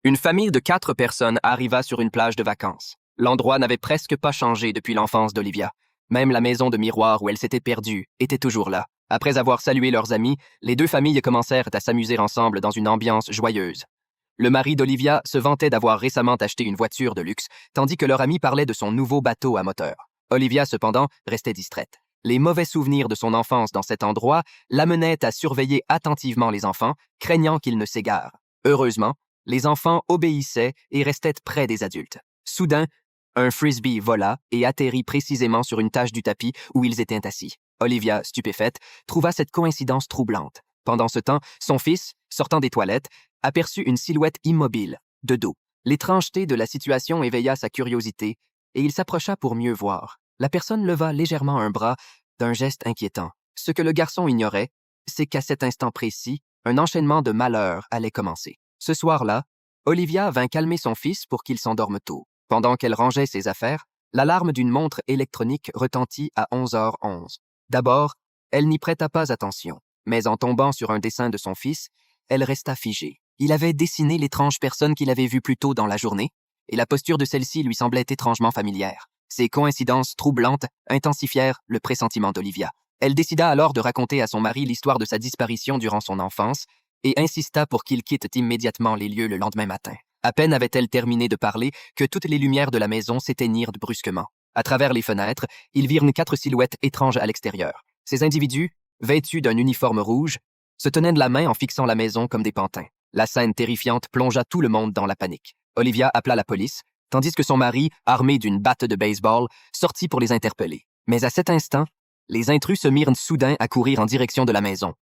Une famille de 4 personnes arriva sur une plage de vacances. L'endroit n'avait presque pas changé depuis l'enfance d'Olivia. Même la maison de miroir où elle s'était perdue était toujours là. Après avoir salué leurs amis, les deux familles commencèrent à s'amuser ensemble dans une ambiance joyeuse. Le mari d'Olivia se vantait d'avoir récemment acheté une voiture de luxe, tandis que leur ami parlait de son nouveau bateau à moteur. Olivia, cependant, restait distraite. Les mauvais souvenirs de son enfance dans cet endroit l'amenaient à surveiller attentivement les enfants, craignant qu'ils ne s'égarent. Heureusement, les enfants obéissaient et restaient près des adultes. Soudain, un frisbee vola et atterrit précisément sur une tache du tapis où ils étaient assis. Olivia, stupéfaite, trouva cette coïncidence troublante. Pendant ce temps, son fils, sortant des toilettes, aperçut une silhouette immobile, de dos. L'étrangeté de la situation éveilla sa curiosité et il s'approcha pour mieux voir. La personne leva légèrement un bras d'un geste inquiétant. Ce que le garçon ignorait, c'est qu'à cet instant précis, un enchaînement de malheurs allait commencer. Ce soir-là, Olivia vint calmer son fils pour qu'il s'endorme tôt. Pendant qu'elle rangeait ses affaires, l'alarme d'une montre électronique retentit à 11h11. D'abord, elle n'y prêta pas attention, mais en tombant sur un dessin de son fils, elle resta figée. Il avait dessiné l'étrange personne qu'il avait vue plus tôt dans la journée, et la posture de celle-ci lui semblait étrangement familière. Ces coïncidences troublantes intensifièrent le pressentiment d'Olivia. Elle décida alors de raconter à son mari l'histoire de sa disparition durant son enfance et insista pour qu'il quitte immédiatement les lieux le lendemain matin. À peine avait-elle terminé de parler que toutes les lumières de la maison s'éteignirent brusquement. À travers les fenêtres, ils virent 4 silhouettes étranges à l'extérieur. Ces individus, vêtus d'un uniforme rouge, se tenaient de la main en fixant la maison comme des pantins. La scène terrifiante plongea tout le monde dans la panique. Olivia appela la police, tandis que son mari, armé d'une batte de baseball, sortit pour les interpeller. Mais à cet instant, les intrus se mirent soudain à courir en direction de la maison.